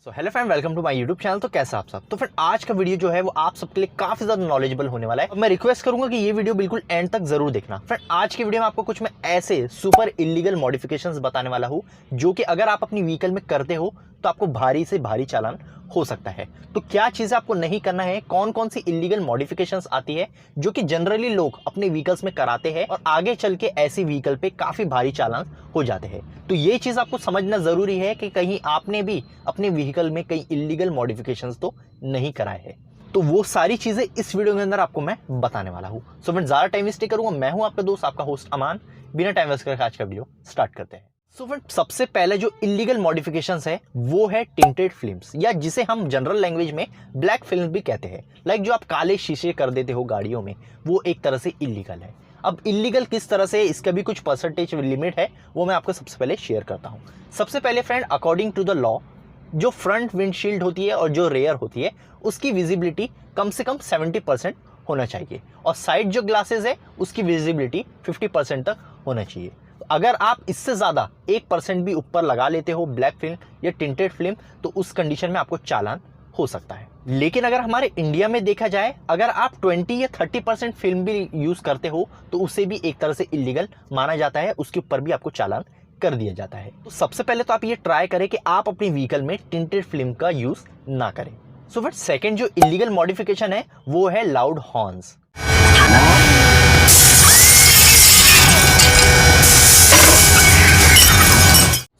Hello friend, welcome to my YouTube channel. तो कैसा आप सब। तो फ्रेंड आज का वीडियो जो है वो आप सबके लिए काफी ज्यादा नॉलेजेबल होने वाला है। अब मैं रिक्वेस्ट करूंगा कि ये वीडियो बिल्कुल एंड तक जरूर देखना। फ्रेंड आज की वीडियो में आपको कुछ मैं ऐसे सुपर इलीगल मॉडिफिकेशंस बताने वाला हूं जो कि अगर आप अपनी व्हीकल में करते हो तो आपको भारी से भारी चालान हो सकता है। तो क्या चीजें आपको नहीं करना है, कौन कौन सी इलीगल मॉडिफिकेशंस आती है जो कि जनरली लोग अपने व्हीकल्स में कराते हैं और आगे चल के ऐसी व्हीकल पे काफी भारी चालान हो जाते हैं। तो ये चीज आपको समझना जरूरी है कि कहीं आपने भी अपने व्हीकल में कई इलीगल मॉडिफिकेशंस तो नहीं कराए हैं। तो वो सारी चीजें इस वीडियो के अंदर आपको मैं बताने वाला हूं। सो फ्रेंड ज्यादा टाइम वेस्ट नहीं करूंगा, मैं हूं आपका दोस्त, आपका होस्ट अमान। बिना टाइम वेस्ट करके आज का वीडियो स्टार्ट करते हैं। सो फ्रेंड सबसे पहले जो इलीगल मॉडिफिकेशंस है वो है टिंटेड फिल्म्स, या जिसे हम जनरल लैंग्वेज में ब्लैक फिल्म भी कहते हैं। लाइक जो आप काले शीशे कर देते हो गाड़ियों में, वो एक तरह से इलीगल है। अब इलीगल किस तरह से, इसका भी कुछ परसेंटेज लिमिट है, वो मैं आपको सबसे पहले शेयर करता हूं। सबसे पहले friend, according to the law, जो फ्रंट विंडशील्ड होती है और जो रेयर होती है उसकी विजिबिलिटी कम से कम 70% होना चाहिए, और साइड जो ग्लासेस है उसकी विजिबिलिटी 50% तक होना चाहिए। अगर आप इससे ज्यादा 1% भी ऊपर लगा लेते हो ब्लैक फिल्म या टिंटेड फिल्म, तो उस कंडीशन में आपको चालान हो सकता है। लेकिन अगर हमारे इंडिया में देखा जाए, अगर आप 20 या 30% फिल्म भी यूज करते हो तो उसे भी एक तरह से इलीगल माना जाता है, उसके ऊपर भी आपको चालान कर दिया जाता है। तो सबसे पहले तो आप ये ट्राई करें कि आप अपनी व्हीकल में टिंटेड फिल्म का यूज ना करें। सो फिर सेकंड जो इलीगल मॉडिफिकेशन है वो है लाउड हॉर्न्स।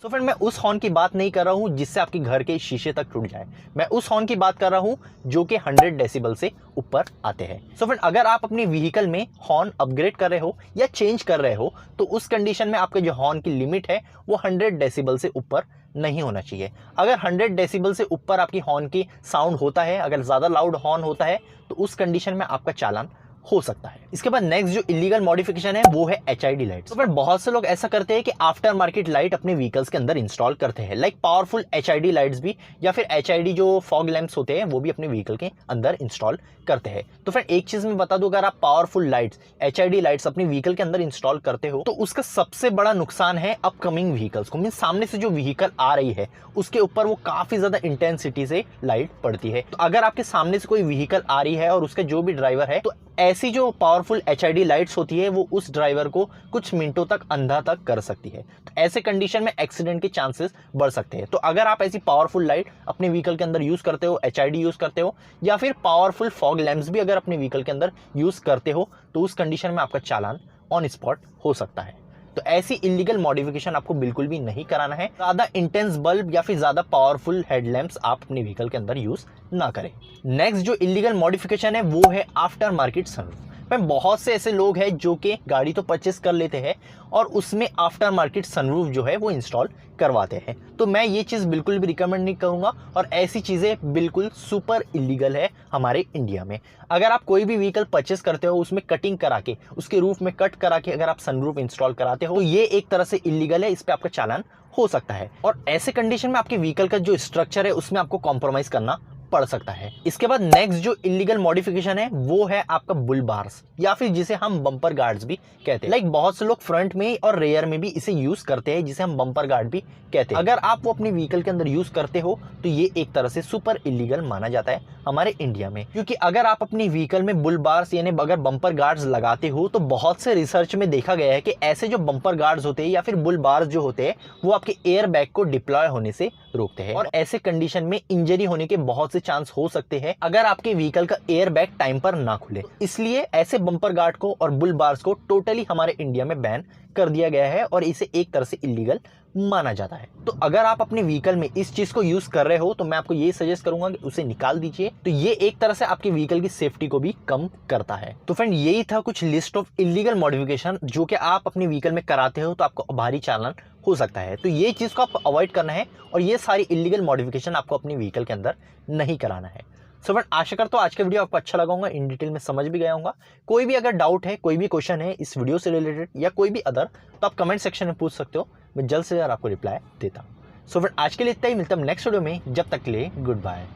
तो फ्रेंड मैं उस हॉर्न की बात नहीं कर रहा हूं जिससे आपके घर के शीशे तक टूट जाए, मैं उस हॉर्न की बात कर रहा हूं जो कि 100 डेसिबल से ऊपर आते हैं। सो फ्रेंड अगर आप अपनी व्हीकल में हॉर्न अपग्रेड कर रहे हो या चेंज कर रहे हो तो उस कंडीशन में आपके जो हॉर्न की लिमिट है वो 100 डेसिबल से ऊपर नहीं होना चाहिए। अगर 100 डेसिबल से ऊपर आपकी हॉर्न की साउंड होता है, अगर ज्यादा लाउड हॉर्न होता है, तो उस कंडीशन में आपका चालान हो सकता है। इसके बाद नेक्स्ट जो इलीगल मॉडिफिकेशन है वो है HID लाइट। तो बहुत से लोग ऐसा करते हैं कि आफ्टर मार्केट लाइट अपने व्हीकल्स के अंदर इंस्टॉल करते हैं, लाइक पावरफुल HID लाइट्स भी, या फिर HID जो फॉग लैंप्स होते हैं वो भी अपने व्हीकल के अंदर इंस्टॉल करते हैं। तो फ्रेंड एक चीज मैं बता दूं, अगर आप पावरफुल लाइट्स HID लाइट्स अपने व्हीकल के अंदर इंस्टॉल करते हो तो उसका सबसे बड़ा नुकसान है अपकमिंग व्हीकल्स को। मीन सामने से जो व्हीकल आ रही है उसके ऊपर वो काफी ज्यादा इंटेंसिटी से लाइट पड़ती है। तो अगर आपके सामने से कोई व्हीकल आ रही है और उसका जो भी ड्राइवर है, तो ऐसी जो पावरफुल HID लाइट्स होती है वो उस ड्राइवर को कुछ मिनटों तक अंधा तक कर सकती है। तो ऐसे कंडीशन में एक्सीडेंट के चांसेस बढ़ सकते हैं। तो अगर आप ऐसी पावरफुल लाइट अपने व्हीकल के अंदर यूज करते हो, HID यूज करते हो, या फिर पावरफुल फॉग लैंप्स भी अगर अपने व्हीकल के अंदर यूज करते हो, तो उस कंडीशन में आपका चालान ऑन स्पॉट हो सकता है। तो ऐसी इलीगल मॉडिफिकेशन आपको बिल्कुल भी नहीं कराना है। ज्यादा इंटेंस बल्ब या फिर ज्यादा पावरफुल हेडलैम्प्स आप अपने व्हीकल के अंदर यूज ना करें। नेक्स्ट जो इलीगल मॉडिफिकेशन है वो है आफ्टर मार्केट सनरूफ। बहुत से ऐसे लोग हैं जो कि गाड़ी तो परचेस कर लेते हैं और उसमें आफ्टर मार्केट सनरूफ जो है वो इंस्टॉल करवाते हैं। तो मैं ये चीज़ बिल्कुल भी रिकमेंड नहीं करूंगा, और ऐसी चीज़ें बिल्कुल सुपर इलीगल है हमारे इंडिया में। अगर आप कोई भी व्हीकल परचेस करते हो उसमें कटिंग करा के, उसके रूफ में कट करा के अगर आप सनरूफ इंस्टॉल कराते हो, तो ये एक तरह से इलीगल है, इस पर आपका चालान हो सकता है। और ऐसे कंडीशन में आपके व्हीकल का जो स्ट्रक्चर है उसमें आपको कॉम्प्रोमाइज करना पड़ सकता है। इसके बाद नेक्स्ट जो इलीगल मॉडिफिकेशन है वो है आपका बुल बार्स, या फिर जिसे हम बम्पर गार्ड्स भी कहते हैं। लाइक बहुत से लोग फ्रंट में और रेयर में भी इसे यूज करते हैं, जिसे हम बम्पर गार्ड भी कहते हैं। अगर आप वो अपने व्हीकल के अंदर यूज करते हो तो ये एक तरह से सुपर इलीगल माना जाता है हमारे इंडिया में, क्योंकि अगर आप अपनी व्हीकल में बुल बार्स यानी अगर बम्पर गार्ड्स लगाते हो, तो बहुत से रिसर्च में देखा गया है कि ऐसे जो बम्पर गार्ड्स होते हैं या फिर बुल बार्स जो होते हैं वो आपके एयर बैग को डिप्लॉय होने से रोकते हैं, और ऐसे कंडीशन में इंजरी होने के बहुत से चांस हो सकते हैं अगर आपके व्हीकल का एयर बैग टाइम पर ना खुले। इसलिए ऐसे बम्पर गार्ड को और बुल बार्स को टोटली हमारे इंडिया में बैन कर दिया गया है और इसे एक तरह से इलीगल माना जाता है। तो अगर आप अपने व्हीकल में इस चीज को यूज कर रहे हो तो मैं आपको ये सजेस्ट करूंगा कि उसे निकाल दीजिए। तो ये एक तरह से आपके व्हीकल की सेफ्टी को भी कम करता है। तो फ्रेंड यही था कुछ लिस्ट ऑफ इलीगल मॉडिफिकेशन जो कि आप अपने व्हीकल में कराते हो तो आपको भारी चालान हो सकता है। तो ये चीज को आपको अवॉइड करना है और ये सारी इलीगल मॉडिफिकेशन आपको अपनी व्हीकल के अंदर नहीं कराना है। सो फ्रेंड आशा करता हूं आज का वीडियो आपको अच्छा लगा होगा, इन डिटेल में समझ भी गया होगा। कोई भी अगर डाउट है, कोई भी क्वेश्चन है इस वीडियो से रिलेटेड या कोई भी अदर, तो आप कमेंट सेक्शन में पूछ सकते हो, मैं जल्द से जल्द आपको रिप्लाई देता हूं। सो फ्रेंड आज के लिए इतना ही, मिलता हूं नेक्स्ट वीडियो में, जब तक के लिए गुड बाय।